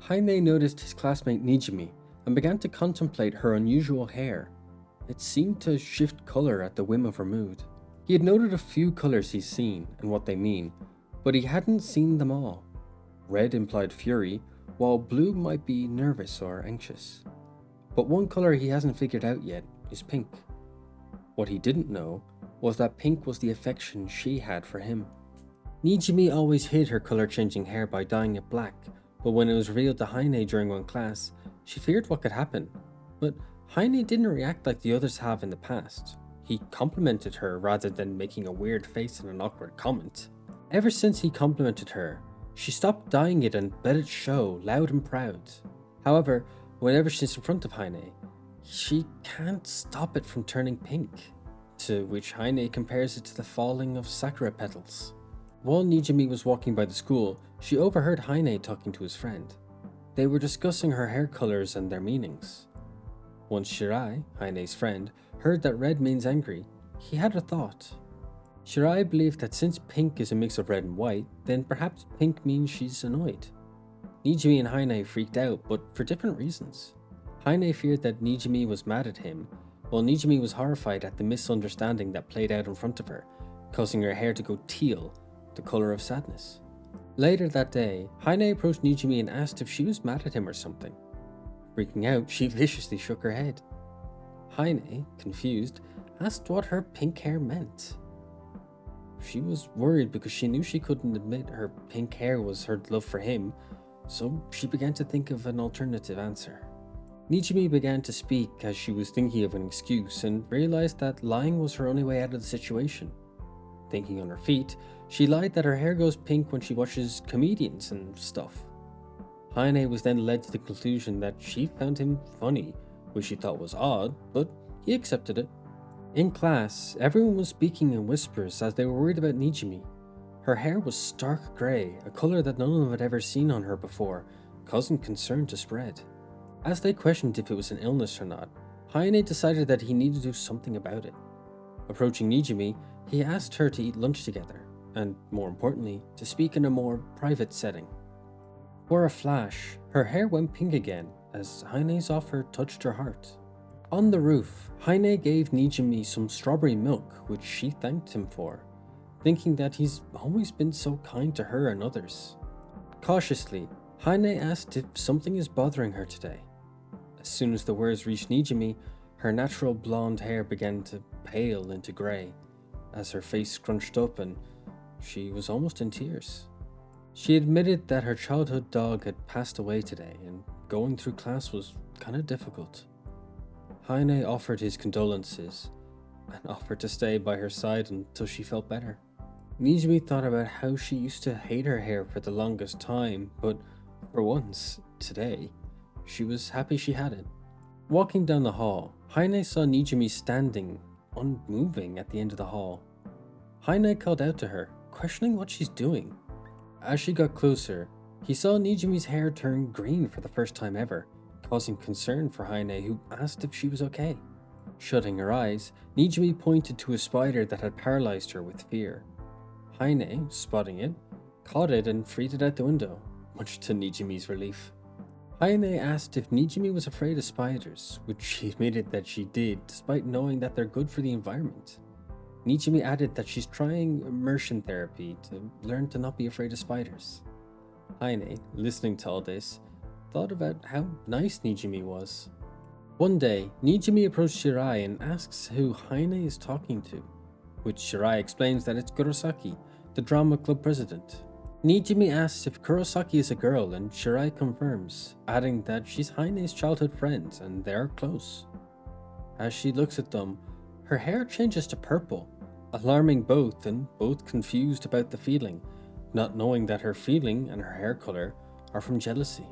Haine noticed his classmate Nijimi and began to contemplate her unusual hair. It seemed to shift color at the whim of her mood. He had noted a few colors he's seen and what they mean, but he hadn't seen them all. Red implied fury, while blue might be nervous or anxious. But one color he hasn't figured out yet is pink. What he didn't know was that pink was the affection she had for him. Nijimi always hid her color-changing hair by dyeing it black, but when it was revealed to Haine during one class, she feared what could happen. But Haine didn't react like the others have in the past. He complimented her rather than making a weird face and an awkward comment. Ever since he complimented her, she stopped dyeing it and let it show loud and proud. However, whenever she's in front of Haine, she can't stop it from turning pink, to which Haine compares it to the falling of sakura petals. While Nijimi was walking by the school, she overheard Haine talking to his friend. They were discussing her hair colors and their meanings. Once Shirai, Haine's friend, heard that red means angry, he had a thought. Shirai believed that since pink is a mix of red and white, then perhaps pink means she's annoyed. Nijimi and Haine freaked out, but for different reasons. Haine feared that Nijimi was mad at him, while Nijimi was horrified at the misunderstanding that played out in front of her, causing her hair to go teal, the color of sadness. Later that day, Haine approached Nijimi and asked if she was mad at him or something. Freaking out, she viciously shook her head. Haine, confused, asked what her pink hair meant. She was worried because she knew she couldn't admit her pink hair was her love for him, so she began to think of an alternative answer. Nijimi began to speak as she was thinking of an excuse and realized that lying was her only way out of the situation. Thinking on her feet, she lied that her hair goes pink when she watches comedians and stuff. Haine was then led to the conclusion that she found him funny, which she thought was odd, but he accepted it. In class, everyone was speaking in whispers as they were worried about Nijimi. Her hair was stark grey, a colour that none of them had ever seen on her before, causing concern to spread. As they questioned if it was an illness or not, Haine decided that he needed to do something about it. Approaching Nijimi, he asked her to eat lunch together, and more importantly, to speak in a more private setting. For a flash, her hair went pink again as Haine's offer touched her heart. On the roof, Haine gave Nijimi some strawberry milk, which she thanked him for, thinking that he's always been so kind to her and others. Cautiously, Haine asked if something is bothering her today. As soon as the words reached Nijimi, her natural blonde hair began to pale into grey, as her face scrunched up and she was almost in tears. She admitted that her childhood dog had passed away today, and going through class was kinda difficult. Haine offered his condolences, and offered to stay by her side until she felt better. Nijimi thought about how she used to hate her hair for the longest time, but for once, today, she was happy she had it. Walking down the hall, Haine saw Nijimi standing, unmoving at the end of the hall. Haine called out to her, questioning what she's doing. As she got closer, he saw Nijimi's hair turn green for the first time ever, causing concern for Haine, who asked if she was okay. Shutting her eyes, Nijimi pointed to a spider that had paralyzed her with fear. Haine, spotting it, caught it and freed it out the window, much to Nijimi's relief. Haine asked if Nijimi was afraid of spiders, which she admitted that she did, despite knowing that they're good for the environment. Nijimi added that she's trying immersion therapy to learn to not be afraid of spiders. Haine, listening to all this, thought about how nice Nijimi was. One day, Nijimi approached Shirai and asks who Haine is talking to, which Shirai explains that it's Kurosaki, the drama club president. Nijimi asks if Kurosaki is a girl and Shirai confirms, adding that she's Haine's childhood friend and they're close. As she looks at them, her hair changes to purple, alarming both and both confused about the feeling, not knowing that her feeling and her hair color are from jealousy.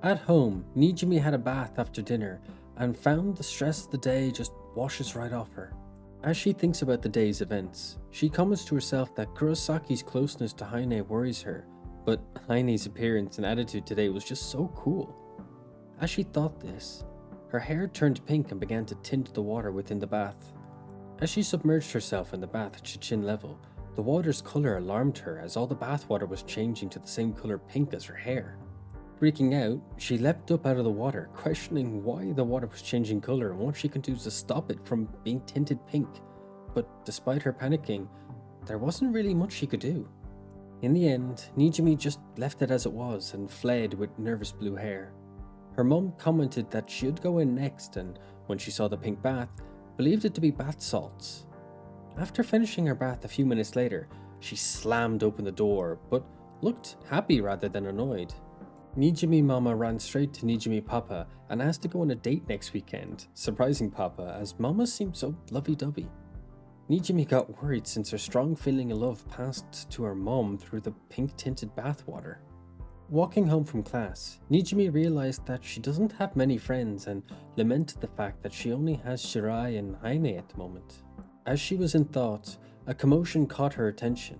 At home, Nijimi had a bath after dinner and found the stress of the day just washes right off her. As she thinks about the day's events, she comments to herself that Kurosaki's closeness to Haine worries her, but Haine's appearance and attitude today was just so cool. As she thought this, her hair turned pink and began to tint the water within the bath. As she submerged herself in the bath at chin level, the water's color alarmed her as all the bath water was changing to the same color pink as her hair. Freaking out, she leapt up out of the water, questioning why the water was changing color and what she could do to stop it from being tinted pink. But despite her panicking, there wasn't really much she could do. In the end, Nijimi just left it as it was and fled with nervous blue hair. Her mum commented that she'd go in next, and when she saw the pink bath, believed it to be bath salts. After finishing her bath a few minutes later, she slammed open the door, but looked happy rather than annoyed. Nijimi Mama ran straight to Nijimi Papa and asked to go on a date next weekend, surprising Papa as Mama seemed so lovey-dovey. Nijimi got worried since her strong feeling of love passed to her mom through the pink-tinted bathwater. Walking home from class, Nijimi realized that she doesn't have many friends and lamented the fact that she only has Shirai and Haine at the moment. As she was in thought, a commotion caught her attention.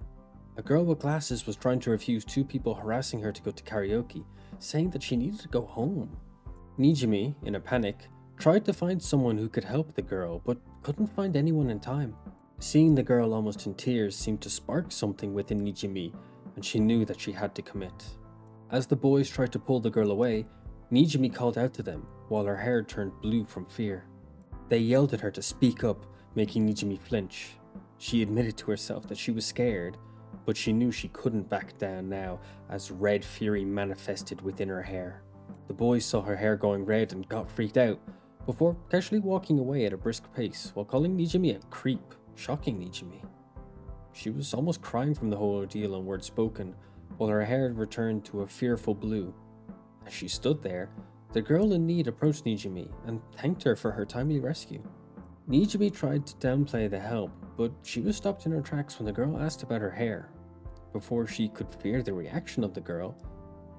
A girl with glasses was trying to refuse two people harassing her to go to karaoke, saying that she needed to go home. Nijimi, in a panic, tried to find someone who could help the girl, but couldn't find anyone in time. Seeing the girl almost in tears seemed to spark something within Nijimi, and she knew that she had to commit. As the boys tried to pull the girl away, Nijimi called out to them, while her hair turned blue from fear. They yelled at her to speak up, making Nijimi flinch. She admitted to herself that she was scared, but she knew she couldn't back down now as red fury manifested within her hair. The boys saw her hair going red and got freaked out, before casually walking away at a brisk pace while calling Nijimi a creep, shocking Nijimi. She was almost crying from the whole ordeal and words spoken, while her hair returned to a fearful blue. As she stood there, the girl in need approached Nijimi and thanked her for her timely rescue. Nijimi tried to downplay the help, but she was stopped in her tracks when the girl asked about her hair. Before she could fear the reaction of the girl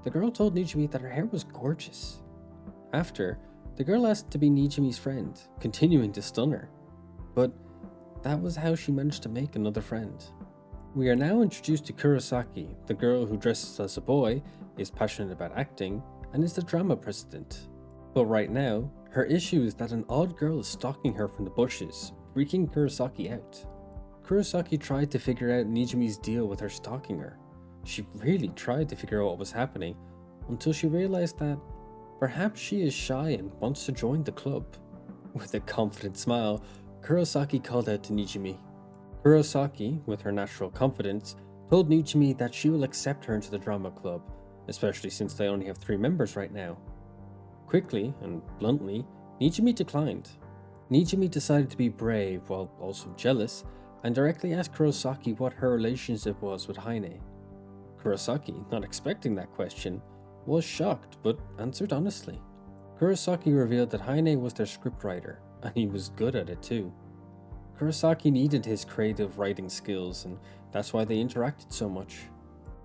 told Nijimi that her hair was gorgeous. After, the girl asked to be Nijimi's friend, continuing to stun her. But that was how she managed to make another friend. We are now introduced to Kurosaki, the girl who dresses as a boy, is passionate about acting, and is the drama president. But right now, her issue is that an odd girl is stalking her from the bushes, freaking Kurosaki out. Kurosaki tried to figure out Nijimi's deal with her stalking her. She really tried to figure out what was happening, until she realized that perhaps she is shy and wants to join the club. With a confident smile, Kurosaki called out to Nijimi. Kurosaki, with her natural confidence, told Nijimi that she will accept her into the drama club, especially since they only have 3 members right now. Quickly and bluntly, Nijimi declined. Nijimi decided to be brave while also jealous, and directly asked Kurosaki what her relationship was with Haine. Kurosaki, not expecting that question, was shocked but answered honestly. Kurosaki revealed that Haine was their scriptwriter, and he was good at it too. Kurosaki needed his creative writing skills, and that's why they interacted so much.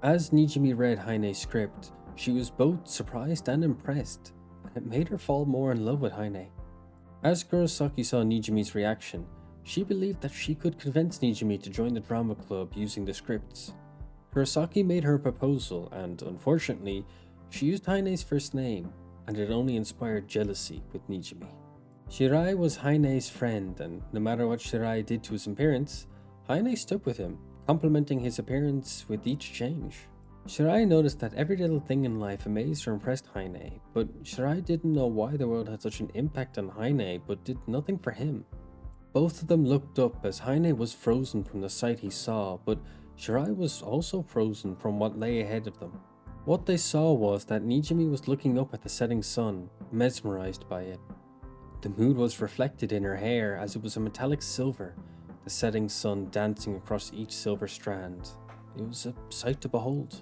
As Nijimi read Haine's script, she was both surprised and impressed, and it made her fall more in love with Haine. As Kurosaki saw Nijimi's reaction, she believed that she could convince Nijimi to join the drama club using the scripts. Kurosaki made her proposal, and unfortunately, she used Haine's first name, and it only inspired jealousy with Nijimi. Shirai was Haine's friend, and no matter what Shirai did to his appearance, Haine stuck with him, complimenting his appearance with each change. Shirai noticed that every little thing in life amazed or impressed Haine, but Shirai didn't know why the world had such an impact on Haine but did nothing for him. Both of them looked up as Haine was frozen from the sight he saw, but Shirai was also frozen from what lay ahead of them. What they saw was that Nijimi was looking up at the setting sun, mesmerized by it. The mood was reflected in her hair as it was a metallic silver, the setting sun dancing across each silver strand. It was a sight to behold.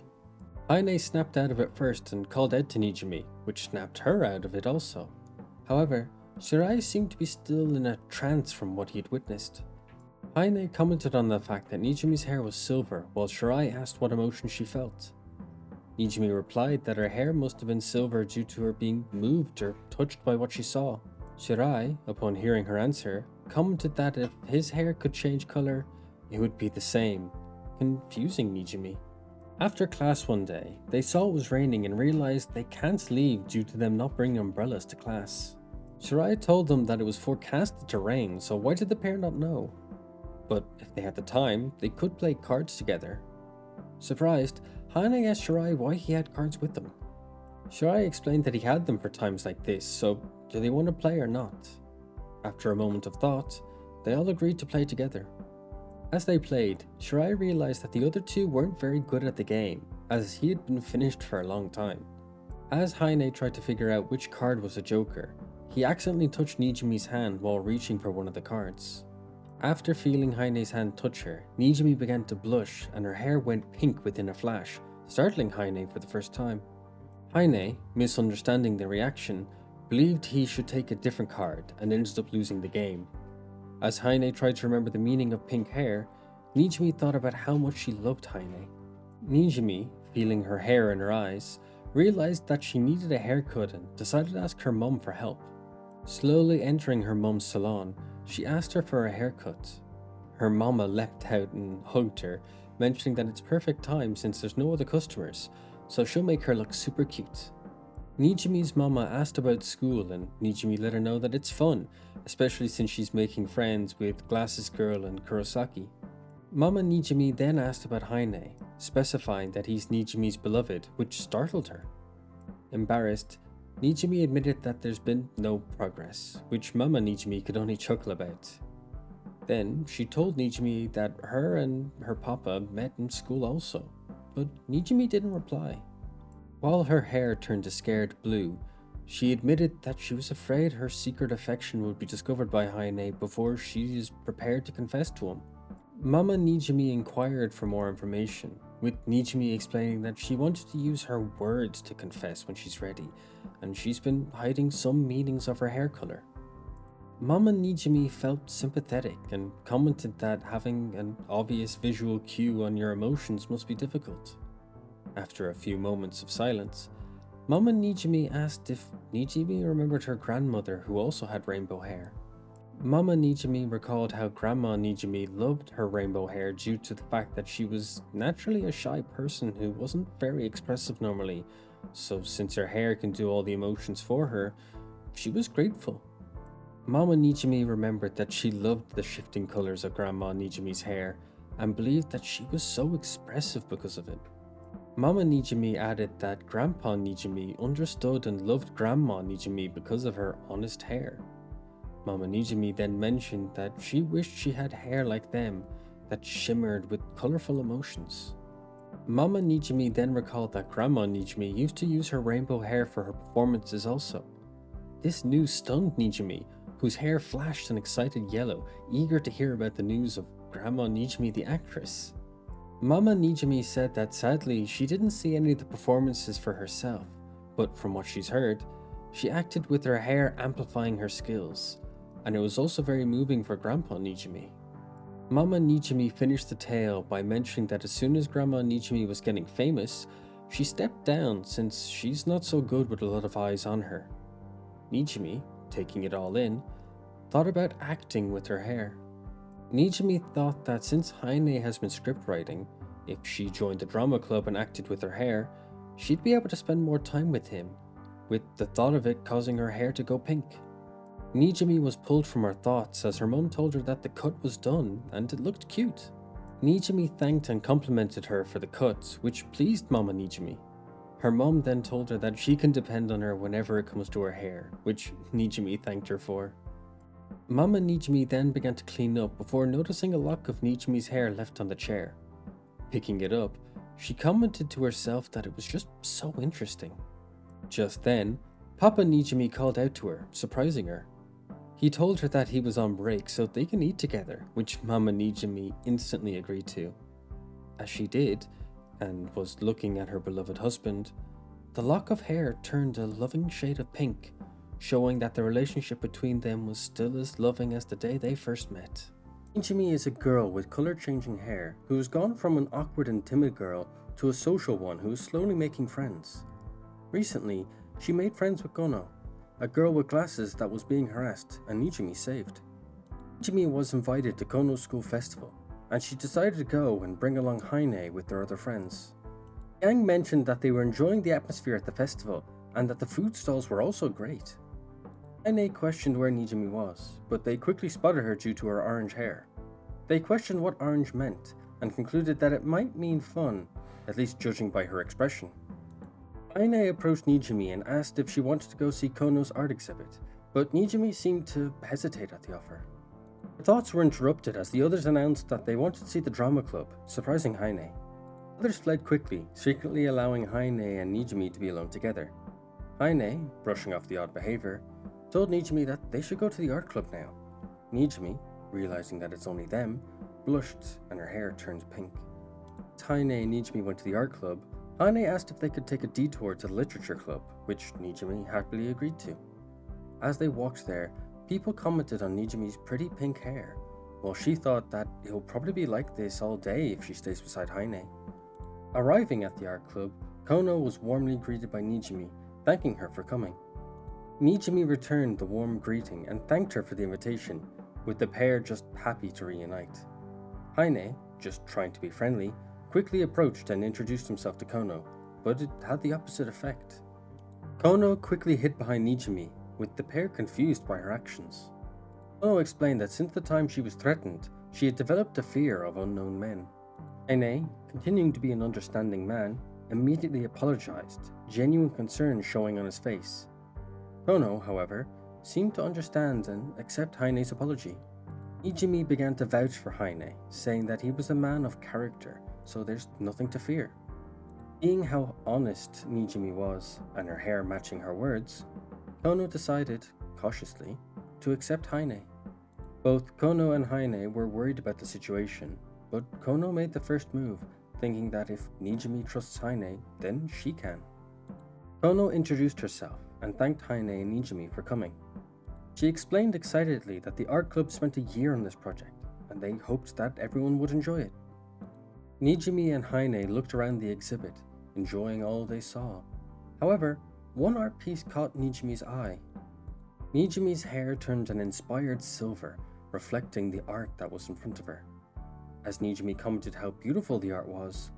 Haine snapped out of it first and called out to Nijimi, which snapped her out of it also. However, Shirai seemed to be still in a trance from what he had witnessed. Haine commented on the fact that Nijimi's hair was silver, while Shirai asked what emotion she felt. Nijimi replied that her hair must have been silver due to her being moved or touched by what she saw. Shirai, upon hearing her answer, commented that if his hair could change color, it would be the same, confusing Nijimi. After class one day, they saw it was raining and realized they can't leave due to them not bringing umbrellas to class. Shirai told them that it was forecasted to rain, so why did the pair not know? But if they had the time, they could play cards together. Surprised, Haine asked Shirai why he had cards with them. Shirai explained that he had them for times like this, so do they want to play or not? After a moment of thought, they all agreed to play together. As they played, Shirai realized that the other two weren't very good at the game, as he had been finished for a long time. As Haine tried to figure out which card was a joker, he accidentally touched Nijimi's hand while reaching for one of the cards. After feeling Haine's hand touch her, Nijimi began to blush and her hair went pink within a flash, startling Haine for the first time. Haine, misunderstanding the reaction, believed he should take a different card and ended up losing the game. As Haine tried to remember the meaning of pink hair, Nijimi thought about how much she loved Haine. Nijimi, feeling her hair in her eyes, realized that she needed a haircut and decided to ask her mum for help. Slowly entering her mum's salon, she asked her for a haircut. Her mama leapt out and hugged her, mentioning that it's perfect time since there's no other customers, so she'll make her look super cute. Nijimi's mama asked about school and Nijimi let her know that it's fun, especially since she's making friends with Glasses Girl and Kurosaki. Mama Nijimi then asked about Haine, specifying that he's Nijimi's beloved, which startled her. Embarrassed, Nijimi admitted that there's been no progress, which Mama Nijimi could only chuckle about. Then she told Nijimi that her and her papa met in school also, but Nijimi didn't reply. While her hair turned a scared blue, she admitted that she was afraid her secret affection would be discovered by Haine before she is prepared to confess to him. Mama Nijimi inquired for more information, with Nijimi explaining that she wanted to use her words to confess when she's ready, and she's been hiding some meanings of her hair color. Mama Nijimi felt sympathetic and commented that having an obvious visual cue on your emotions must be difficult. After a few moments of silence, Mama Nijimi asked if Nijimi remembered her grandmother who also had rainbow hair. Mama Nijimi recalled how Grandma Nijimi loved her rainbow hair due to the fact that she was naturally a shy person who wasn't very expressive normally, so since her hair can do all the emotions for her, she was grateful. Mama Nijimi remembered that she loved the shifting colors of Grandma Nijimi's hair and believed that she was so expressive because of it. Mama Nijimi added that Grandpa Nijimi understood and loved Grandma Nijimi because of her honest hair. Mama Nijimi then mentioned that she wished she had hair like them that shimmered with colorful emotions. Mama Nijimi then recalled that Grandma Nijimi used to use her rainbow hair for her performances also. This news stunned Nijimi, whose hair flashed an excited yellow, eager to hear about the news of Grandma Nijimi the actress. Mama Nijimi said that sadly she didn't see any of the performances for herself, but from what she's heard, she acted with her hair amplifying her skills, and it was also very moving for Grandpa Nijimi. Mama Nijimi finished the tale by mentioning that as soon as Grandma Nijimi was getting famous, she stepped down since she's not so good with a lot of eyes on her. Nijimi, taking it all in, thought about acting with her hair. Nijimi thought that since Haine has been script writing, if she joined the drama club and acted with her hair, she'd be able to spend more time with him, with the thought of it causing her hair to go pink. Nijimi was pulled from her thoughts as her mum told her that the cut was done and it looked cute. Nijimi thanked and complimented her for the cuts, which pleased Mama Nijimi. Her mum then told her that she can depend on her whenever it comes to her hair, which Nijimi thanked her for. Mama Nijimi then began to clean up before noticing a lock of Nijimi's hair left on the chair. Picking it up, she commented to herself that it was just so interesting. Just then, Papa Nijimi called out to her, surprising her. He told her that he was on break so they can eat together, which Mama Nijimi instantly agreed to. As she did, and was looking at her beloved husband, the lock of hair turned a loving shade of pink, showing that the relationship between them was still as loving as the day they first met. Nijimi is a girl with color-changing hair who has gone from an awkward and timid girl to a social one who is slowly making friends. Recently, she made friends with Gono, a girl with glasses that was being harassed and Nijimi saved. Nijimi was invited to Gono's school festival, and she decided to go and bring along Haine with their other friends. The gang mentioned that they were enjoying the atmosphere at the festival and that the food stalls were also great. Haine questioned where Nijimi was, but they quickly spotted her due to her orange hair. They questioned what orange meant and concluded that it might mean fun, at least judging by her expression. Haine approached Nijimi and asked if she wanted to go see Kono's art exhibit, but Nijimi seemed to hesitate at the offer. Her thoughts were interrupted as the others announced that they wanted to see the drama club, surprising Haine. Others fled quickly, secretly allowing Haine and Nijimi to be alone together. Haine, brushing off the odd behavior, told Nijimi that they should go to the art club now. Nijimi, realizing that it's only them, blushed and her hair turned pink. As Haine and Nijimi went to the art club, Haine asked if they could take a detour to the literature club, which Nijimi happily agreed to. As they walked there, people commented on Nijimi's pretty pink hair, while she thought that it'll probably be like this all day if she stays beside Haine. Arriving at the art club, Kono was warmly greeted by Nijimi, thanking her for coming. Nijimi returned the warm greeting and thanked her for the invitation, with the pair just happy to reunite. Haine, just trying to be friendly, quickly approached and introduced himself to Kono, but it had the opposite effect. Kono quickly hid behind Nijimi, with the pair confused by her actions. Kono explained that since the time she was threatened, she had developed a fear of unknown men. Haine, continuing to be an understanding man, immediately apologized, genuine concern showing on his face. Kono, however, seemed to understand and accept Haine's apology. Nijimi began to vouch for Haine, saying that he was a man of character, so there's nothing to fear. Seeing how honest Nijimi was, and her hair matching her words, Kono decided, cautiously, to accept Haine. Both Kono and Haine were worried about the situation, but Kono made the first move, thinking that if Nijimi trusts Haine, then she can. Kono introduced herself and thanked Haine and Nijimi for coming. She explained excitedly that the art club spent a year on this project, and they hoped that everyone would enjoy it. Nijimi and Haine looked around the exhibit, enjoying all they saw. However, one art piece caught Nijimi's eye. Nijimi's hair turned an inspired silver, reflecting the art that was in front of her. As Nijimi commented how beautiful the art was,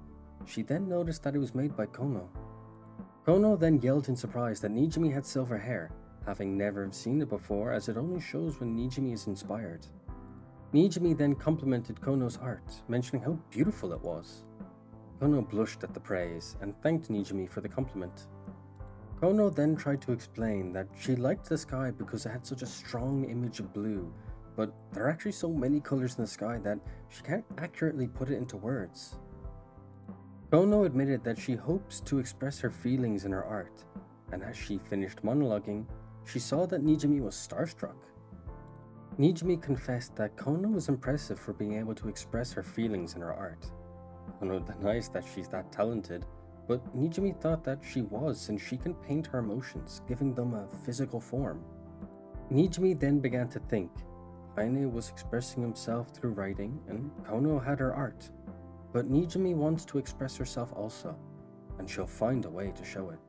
she then noticed that it was made by Kono. Kono then yelled in surprise that Nijimi had silver hair, having never seen it before as it only shows when Nijimi is inspired. Nijimi then complimented Kono's art, mentioning how beautiful it was. Kono blushed at the praise and thanked Nijimi for the compliment. Kono then tried to explain that she liked the sky because it had such a strong image of blue, but there are actually so many colors in the sky that she can't accurately put it into words. Kono admitted that she hopes to express her feelings in her art, and as she finished monologuing, she saw that Nijimi was starstruck. Nijimi confessed that Kono was impressive for being able to express her feelings in her art. Kono denies that she's that talented, but Nijimi thought that she was since she can paint her emotions, giving them a physical form. Nijimi then began to think. Haine was expressing himself through writing, and Kono had her art. But Nijimi wants to express herself also, and she'll find a way to show it.